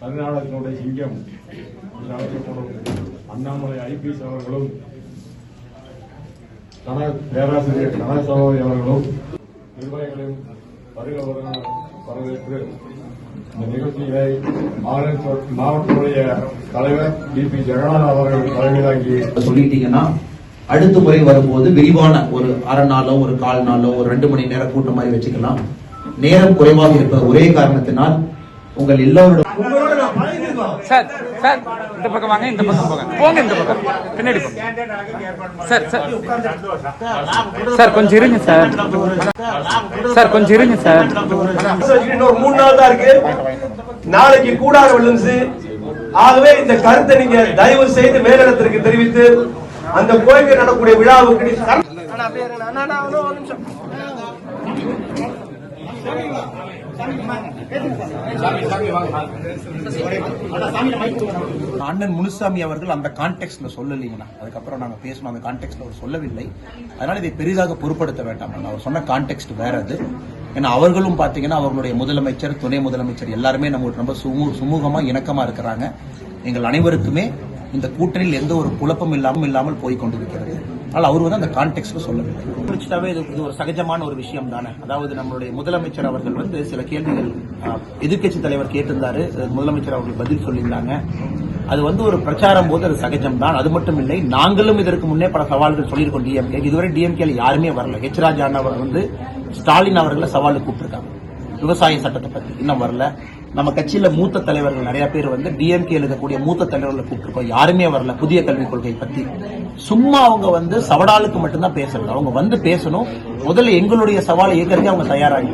தமிழ்நாட்டினுடைய சிங்கம் அழைக்கப்படும் அண்ணாமலை ஐபிஎஸ் அவர்களும் பேராசிரியர் கனகசபாபதி அவர்களும் நிர்வாகிகளையும் வரவேற்று இந்த நிகழ்ச்சியை மாவட்டத்துடைய தலைவர் டிபி ஜெகநாதன் அவர்கள் தலைமையாகி சொல்லிட்டீங்கன்னா அடுத்த முறை வரும்போது விரிவான ஒரு அரை நாளோ ஒரு கால் நாளோ ஒரு 2 மணி நேரம் கூட்டம் மாதிரி வச்சுக்கலாம். நேரம் குறைவாக இருப்ப ஒரே காரணத்தினால் உங்கள் எல்லோருடைய சார் சார் இந்த பக்கம் வாங்க, இந்த பக்கம் போங்க, இந்த பக்கம் பின்னாடி போங்க. சார் சார் சார் கொஞ்சம் இருங்க சார், சார் கொஞ்சம் இருங்க சார். இன்னொரு 3 நாள் தான் இருக்கு, நாளைக்கு கூடார விழுந்து. ஆகவே இந்த கருத்தை நீங்க தயவு செய்து மேலிடத்திற்கு தெரிவித்து அந்த கோயிலுக்கு நடக்கூடிய விழாவுக்கு அண்ணன் முனுசாமி அவர்கள் அந்த கான்டெக்ட்ல சொல்லலைங்கண்ணா. அதுக்கப்புறம் நாங்க பேசணும், அந்த கான்டெக்ட்ல அவர் சொல்லவில்லை. அதனால இதை பெரிதாக பொருட்படுத்த வேண்டாம். அவர் சொன்ன கான்டெக்ட் வேற அது. ஏன்னா அவர்களும் பாத்தீங்கன்னா அவர்களுடைய முதலமைச்சர், துணை முதலமைச்சர் எல்லாருமே நம்மளுக்கு ரொம்ப சுமூகமா இணக்கமா இருக்கிறாங்க. எங்கள் அனைவருக்குமே இந்த கூட்டணியில் எந்த ஒரு குழப்பம் இல்லாமல் போய் கொண்டிருக்கிறது. ஆனால் அவர் வந்து அந்த கான்டெக்ட்ல சொல்லவில்லை. முடிச்சிட்டாவே இது ஒரு சகஜமான ஒரு விஷயம் தானே. அதாவது நம்மளுடைய முதலமைச்சர் அவர்கள் வந்து சில கேள்விகள் எதிர்க்கட்சி தலைவர் கேட்டிருந்தாரு, முதலமைச்சர் அவர்கள் பதில் சொல்லியிருந்தாங்க. அது வந்து ஒரு பிரச்சாரம் போது அது சகஜம் தான். அது மட்டும் இல்லை, நாங்களும் இதற்கு முன்னே பல சவால்கள் சொல்லியிருக்கோம் டிஎம்கே. இதுவரை டிஎம்கேல யாருமே வரல. ஹெச் ராஜா அவர் வந்து ஸ்டாலின் அவர்களை சவாலுக்கு கூப்பிட்டிருக்காங்க. விவசாய சட்டத்தை பத்தி இன்னும் வரல. நம்ம கட்சியில மூத்த தலைவர்கள் நிறைய பேர் வந்து டிஎம்கே இருக்கக்கூடிய மூத்த தலைவர்களை கூப்பிட்டுருக்கோம், யாருமே வரல. புதிய கல்விக் கொள்கை பத்தி சும்மா அவங்க வந்து சவடாலுக்கு மட்டும்தான் பேசணும். அவங்க வந்து பேசணும். முதல்ல எங்களுடைய சவாலை ஏற்கனவே அவங்க தயாராகி